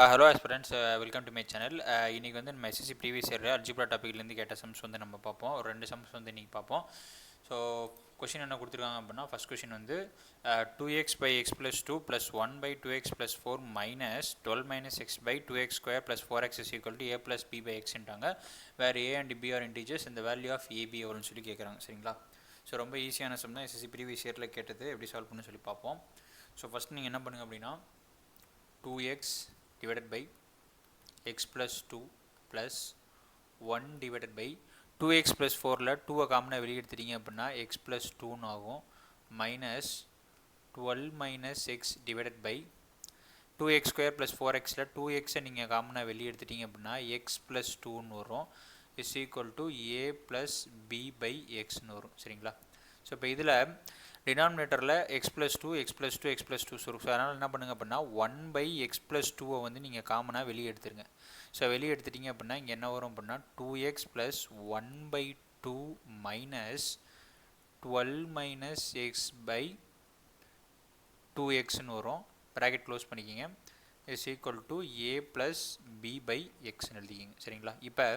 Hello aspirants, welcome to my channel. இன்றைக்கி வந்து நம்ம SSC ப்ரீவியஸ் இயர் அல்ஜிப்ரா டாப்பிக்லேருந்து கேட்ட சம்ஸ் வந்து நம்ம பார்ப்போம். ஒரு 2 சம்ஸ் வந்து இன்றைக்கி பார்ப்போம். ஸோ கொஷின் என்ன கொடுத்துருக்காங்க அப்படின்னா, ஃபஸ்ட் கொஷின் வந்து 2x by x plus 2 plus 1 by 2x plus 4 minus 12 minus x by 2x square plus 4x is equal to a plus b by xன்றாங்க. வேறு a and b are integers இந்த value of ab எவ்வளோன்னு சொல்லி கேட்குறாங்க. சரிங்களா? So ரொம்ப ஈஸியான some தான். SSC previous இயரில் கேட்டது. எப்படி சால்வ் பண்ணு சொல்லி பார்ப்போம். ஸோ ஃபஸ்ட் நீங்கள் என்ன பண்ணுங்கள் அப்படின்னா, 2x divided by x plus 2 plus 1 divided by 2x plus 4ல 2 காமனாக வெளியே எடுத்துட்டீங்க அப்படின்னா x plus 2 ஆகும், minus 12 minus x divided by 2x square plus 4xல 2xஐ நீங்கள் காமனாக வெளியே எடுத்துட்டீங்க அப்படின்னா x plus 2 வரும், is equal to a plus b by xன்னு வரும். சரிங்களா? ஸோ இப்போ இதில் டினாமினேட்டரில் x plus 2 x plus 2 x plus 2 இருக்கும். ஸோ அதனால் என்ன பண்ணுங்க அப்படின்னா 1 by x plus 2 வந்து நீங்கள் காமனாக வெளியே எடுத்துருங்க. ஸோ வெளியே எடுத்துட்டிங்க அப்படின்னா இங்கே என்ன வரும் அப்படின்னா 2x plus 1 by 2 minus 12 minus x by 2xன்னு வரும். ப்ராக்கெட் க்ளோஸ் பண்ணிக்கிங்க. is equal to a plus b by xன்னு எழுதிக்கிங்க. சரிங்களா? இப்போ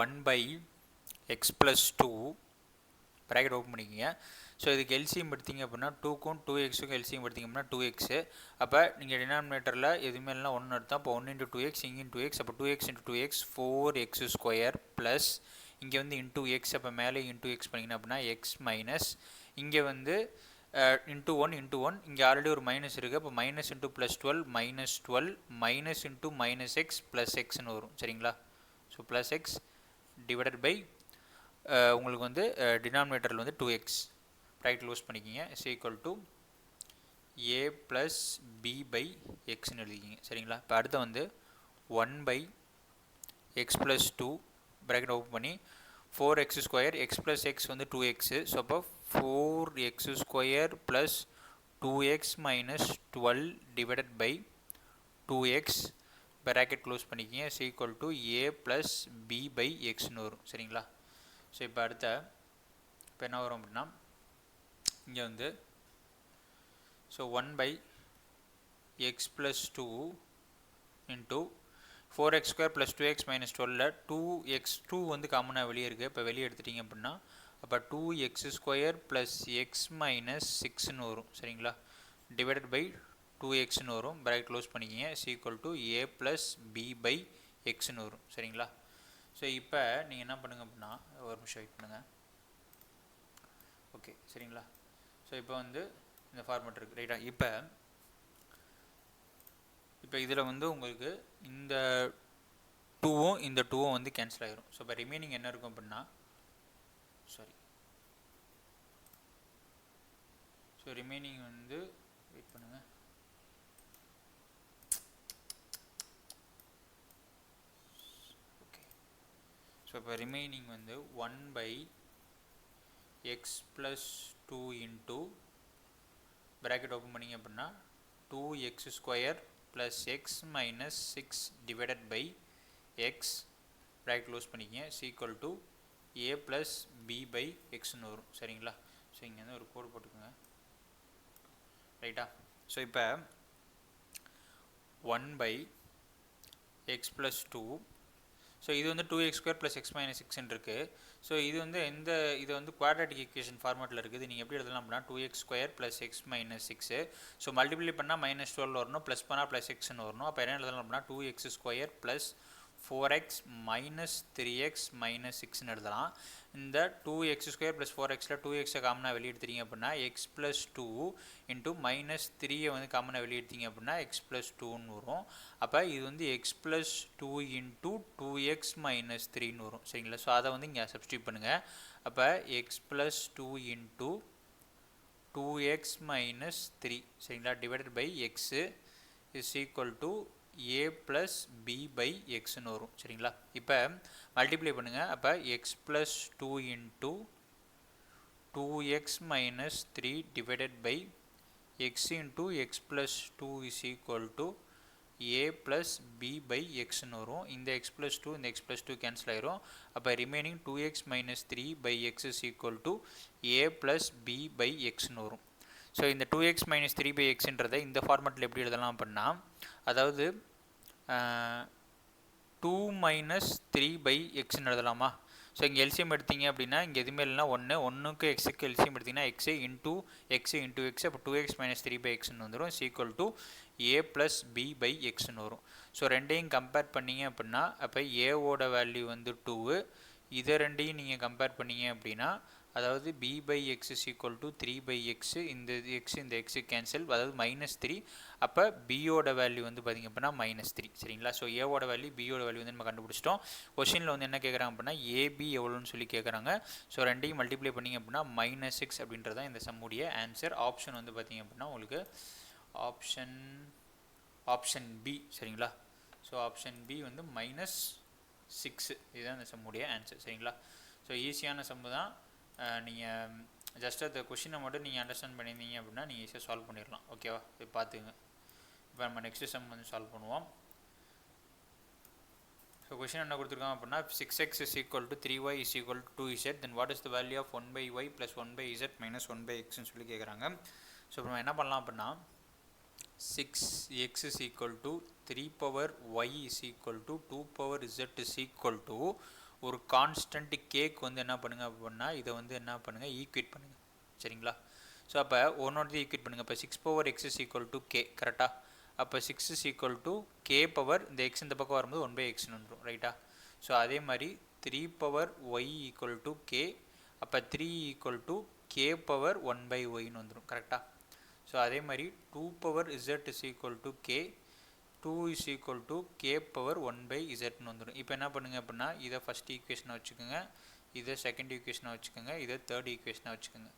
1 by x plus 2 bracket open பண்ணிக்கிங்க. ஸோ இதுக்கு எல்சிஎம் எடுத்திங்க அப்படின்னா 2க்கும் 2xக்கும் எல்சிஎம் எடுத்திங்க அப்படின்னா 2x. அப்போ நீங்கள் டினாமினேட்டரில் எதுவுமே இல்லைனா 1 எடுத்தால் அப்போ 1 into 2x இங்கே into x, அப்போ 2x into 2x 4x square plus இங்கே வந்து into x, அப்போ மேலே into x பண்ணிங்கன்னா அப்படின்னா x மைனஸ் இங்கே வந்து into 1 into 1 இங்கே ஆல்ரெடி ஒரு மைனஸ் இருக்குது. அப்போ minus into plus 12 minus 12 minus into minus x plus எக்ஸ்ன்னு வரும். சரிங்களா? So plus x divided by உங்களுக்கு வந்து டினாமினேட்டரில் வந்து 2x ரைட் க்ளோஸ் பண்ணிக்கிங்க. Is equal to a plus b by எக்ஸ்ன்னு எழுதிக்கிங்க. சரிங்களா? இப்போ அடுத்து வந்து 1 by x plus 2 bracket open பண்ணி 4x square X plus X வந்து 2x. ஸோ அப்போ 4x square plus 2x minus 12 divided by 2x bracket close பண்ணிக்கிங்க. Is equal to a plus b by எக்ஸ்ன்னு வரும். சரிங்களா? ஸோ இப்போ அடுத்த இப்போ என்ன வரும் அப்படின்னா இங்கே வந்து so 1 by x plus 2 into 4x square plus 2x minus 12ல் 2x2 வந்து காமனாக வெளியே இருக்குது. இப்போ வெளியே எடுத்துட்டிங்க அப்படின்னா அப்போ 2x square plus x minus 6ன்னு வரும். சரிங்களா? டிவைடட் பை 2xன்னு வரும். ப்ராக்கெட் க்ளோஸ் பண்ணிக்கிங்க. Is equal to a plus b by எக்ஸ்ன்னு வரும். சரிங்களா? ஸோ இப்போ நீங்கள் என்ன பண்ணுங்கள் அப்படின்னா ஒரு நிமிஷம் வெயிட் பண்ணுங்கள். ஓகே, சரிங்களா? ஸோ இப்போ வந்து இந்த ஃபார்மேட் இருக்குது, ரைட்டா? இப்போ இதில் வந்து உங்களுக்கு இந்த 2வும் இந்த 2வும் வந்து கேன்சல் ஆகிரும். ஸோ இப்போ ரிமைனிங் என்ன இருக்கும் அப்படின்னா ஸோ ரிமைனிங் வந்து வெயிட் பண்ணுங்கள். ஸோ இப்போ ரிமைனிங் வந்து 1 by x plus 2 into bracket open பண்ணிங்க அப்படின்னா 2x square plus x minus 6 divided by x bracket close பண்ணிக்கிங்க. Is equal to a plus b by எக்ஸ்ன்னு வரும். சரிங்களா? ஸோ இங்கே வந்து ஒரு கோடு போட்டுக்கோங்க, ரைட்டா? ஸோ இப்போ 1 பை எக்ஸ் ப்ளஸ் 2, ஸோ இது வந்து 2x square plus x minus 6 இருக்குது. ஸோ இது வந்து இது வந்து குவாட்ராட்டிக் ஈக்குவேஷன் ஃபார்மேட்டில் இருக்குது. நீங்கள் எப்படி எழுதலாம் அப்படின்னா 2x square plus x minus 6. So multiply பண்ணால் மைனஸ் 12 வரணும், ப்ளஸ் பண்ணால் ப்ளஸ் எக்ஸ்ன்னு வரணும். அப்போ என்ன எழுதலாம் அப்படின்னா 2x square plus 4x minus 3x minus 6ன்னு எழுதலாம். இந்த 2x ஸ்கொயர் ப்ளஸ் 4xல 2xை காமனாக வெளியே எடுத்தீங்க அப்படின்னா எக்ஸ் ப்ளஸ் 2 இன்ட்டு மைனஸ் 3ஐ வந்து காமனாக வெளியே எடுத்தீங்க அப்படின்னா எக்ஸ் ப்ளஸ் 2ன்னு வரும். அப்போ இது வந்து x plus 2 into 2x minus 3ன்னு வரும். சரிங்களா? ஸோ அதை வந்து இங்கே சப்ஸ்டியூட் பண்ணுங்கள். அப்போ x plus 2 into 2x minus 3, சரிங்களா, divided by x is equal to a plus b by எக்ஸ்ன்னு வரும். சரிங்களா? இப்போ மல்டிப்ளை பண்ணுங்கள். அப்போ x plus 2 into 2x minus 3 divided by x into x plus 2 is equal to a plus b by எக்ஸ்ன்னு வரும். இந்த எக்ஸ் ப்ளஸ் 2 இந்த எக்ஸ் ப்ளஸ் 2 கேன்சல் ஆயிரும். அப்போ remaining 2x minus 3 by x is equal to a plus b by எக்ஸ்ன்னு வரும். So இந்த 2x minus 3/xன்றதை இந்த ஃபார்மெட்டில் எப்படி எழுதலாம் அப்படின்னா, அதாவது 2 மைனஸ் 3/xன்னு எழுதலாமா? ஸோ இங்கே எல்சிஎம் எடுத்தீங்க அப்படின்னா இங்கே எதுவுமே இல்லைனா 1க்கு எக்ஸுக்கு எல்சிஎம் எடுத்திங்கன்னா எக்ஸு இன்டூ எக்ஸ் அப்போ 2x மைனஸ் 3/xன்னு வந்துடும். ஈக்குவல் டு a ப்ளஸ் b/xன்னு வரும். ஸோ ரெண்டையும் கம்பேர் பண்ணிங்க அப்படின்னா அப்போ ஏவோட வேல்யூ வந்து 2, இதை ரெண்டையும் நீங்கள் கம்பேர் பண்ணிங்க அப்படின்னா அதாவது b/x is equal to 3/x, இந்த எக்ஸு கேன்சல், அதாவது -3. அப்போ பியோட வேல்யூ வந்து பார்த்திங்க அப்படின்னா -3. சரிங்களா? ஸோ ஏவோட வேல்யூ பியோட வேல்யூ வந்து நம்ம கண்டுபிடிச்சிட்டோம். கொஸ்டினில் வந்து என்ன கேட்குறாங்க அப்படின்னா ஏபி எவ்வளோன்னு சொல்லி கேட்குறாங்க. ஸோ ரெண்டையும் மல்டிப்ளை பண்ணிங்க அப்படின்னா -6 அப்படின்றது தான் இந்த சம்முடைய ஆன்சர். ஆப்ஷன் வந்து பார்த்திங்க அப்படின்னா உங்களுக்கு ஆப்ஷன் பி. சரிங்களா? ஸோ ஆப்ஷன் பி வந்து -6 இதுதான் இந்த சம்முடைய ஆன்சர். சரிங்களா? ஸோ ஈஸியான சம்மு தான். நீங்கள் ஜஸ்ட் அந்த கொஷினை மட்டும் நீங்கள் அண்டர்ஸ்டாண்ட் பண்ணியிருந்தீங்க அப்படின்னா நீங்கள் ஈஸியாக சால்வ் பண்ணிடலாம். ஓகேவா? இது பார்த்துங்க. இப்போ நம்ம நெக்ஸ்ட் சம் வந்து சால்வ் பண்ணுவோம். ஸோ கொஷின் என்ன கொடுத்துருக்காங்க அப்படின்னா 6x is equal to 3y is equal to 2z, then what is the value of 1/y plus 1/z minus 1/xன்னு சொல்லி கேட்குறாங்க. ஸோ இப்போ நம்ம என்ன பண்ணலாம் அப்படின்னா 6x is equal to 3/y is equal to 2/z is equal to ஒரு constant cake வந்து என்ன பண்ணுங்கள் அப்படின்னா இதை வந்து என்ன பண்ணுங்கள் ஈக்குவேட் பண்ணுங்கள். சரிங்களா? ஸோ அப்போ ஒன்னோடது ஈக்குவேட் பண்ணுங்கள். இப்போ 6/x is equal to k கரெக்டாக? அப்போ 6 is equal to k power இந்த எக்ஸ் இந்த பக்கம் வரும்போது 1/xன்னு வந்துடும். ரைட்டா? ஸோ அதே மாதிரி 3/y equal to k, அப்போ 3 equal to k பவர் 1/yன்னு வந்துடும். கரெக்டாக? ஸோ அதே மாதிரி 2/z is equal to k, 2 is equal to k power 1/zன்னு வந்துடும். இப்போ என்ன பண்ணுங்க அப்படின்னா இதை ஃபஸ்ட் ஈக்குவேஷனை வச்சுக்கோங்க, இதை செகண்ட் ஈக்குவேஷனை வச்சுக்கோங்க, இதை தேர்ட் ஈக்குவேஷனை வச்சுக்கோங்க.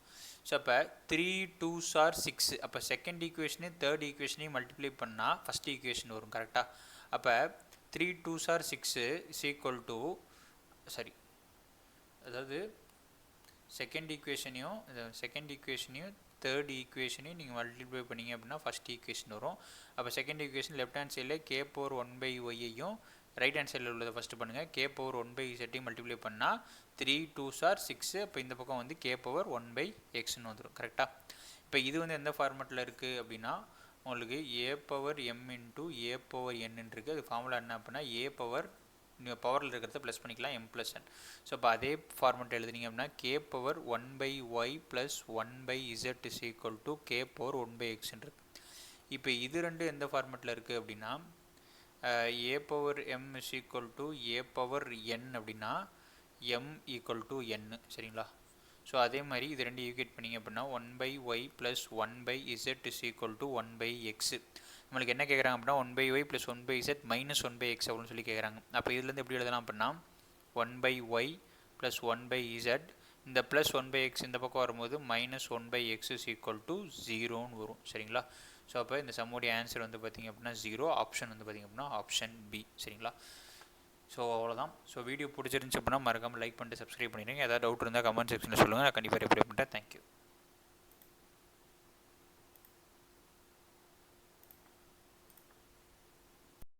ஸோ அப்போ 3 2s are 6, அப்போ செகண்ட் ஈக்குவேஷனையும் தேர்ட் ஈக்குவேஷனையும் மல்டிப்ளை பண்ணால் ஃபஸ்ட் ஈக்குவேஷன் வரும். கரெக்டாக? அப்போ 3 2s are 6 is equal to அதாவது செகண்ட் ஈக்குவேஷனையும் தேர்ட் ஈக்குவேஷனையும் நீங்கள் மல்டிப்ளை பண்ணிங்க அப்படின்னா ஃபஸ்ட் ஈக்குவேஷன் வரும். அப்போ செகண்ட் ஈக்குவேஷன் லெஃப்ட் ஹேண்ட் சைடில் k பவர் 1/yையும் ரைட் ஹேண்ட் சைடில் உள்ளதை ஃபஸ்ட்டு பண்ணுங்கள். k பவர் 1/zையும் மல்டிப்ளை பண்ணால் 3 2s are 6, இப்போ இந்த பக்கம் வந்து k பவர் 1/xன்னு வந்துடும். கரெக்டாக? இப்போ இது வந்து எந்த ஃபார்மெட்டில் இருக்குது அப்படின்னா உங்களுக்கு a power m into a power n இருக்குது. அது ஃபார்முலா என்ன அப்படின்னா a பவர் நீங்கள் பவரில் இருக்கிறத ப்ளஸ் பண்ணிக்கலாம் m + n. ஸோ இப்போ அதே ஃபார்மெட் எழுதுனீங்க அப்படின்னா k power 1/y plus 1/z is equal to k power 1/xன்றது. இப்போ இது ரெண்டு எந்த ஃபார்மெட்டில் இருக்குது அப்படின்னா a power m is equal to a power n அப்படின்னா m ஈக்குவல் டு n. சரிங்களா? ஸோ அதே மாதிரி இது ரெண்டு ஈக்குவேட் பண்ணிங்க அப்படின்னா 1/y plus 1/z is equal to 1/x. நம்மளுக்கு என்ன கேட்குறாங்க அப்படின்னா 1/y plus 1/z minus 1/x அப்படின்னு சொல்லி கேட்குறாங்க. அப்போ இதுலேருந்து எப்படி எழுதலாம் அப்படின்னா 1/y ப்ளஸ் 1/z, இந்த ப்ளஸ் 1/x இந்த பக்கம் வரும்போது minus 1/x is equal to 0ன்னு வரும். சரிங்களா? ஸோ அப்போ இந்த சம்முடைய ஆன்சர் வந்து பார்த்திங்க அப்படின்னா 0. ஆப்ஷன் வந்து பார்த்திங்க அப்படின்னா ஆப்ஷன் பி. சரிங்களா? ஸோ அவ்வளோதான். ஸோ வீடியோ பிடிச்சிருந்துச்சு அப்படின்னா மறக்காமல் லைக் பண்ணிட்டு சப்ஸ்கிரைப் பண்ணிடுங்க. ஏதாவது டவுட் இருந்தால் கமெண்ட் செக்ஷனில் சொல்லுங்கள், நான் கண்டிப்பாக ரிப்ளை பண்ணுறேன். தேங்க்யூ.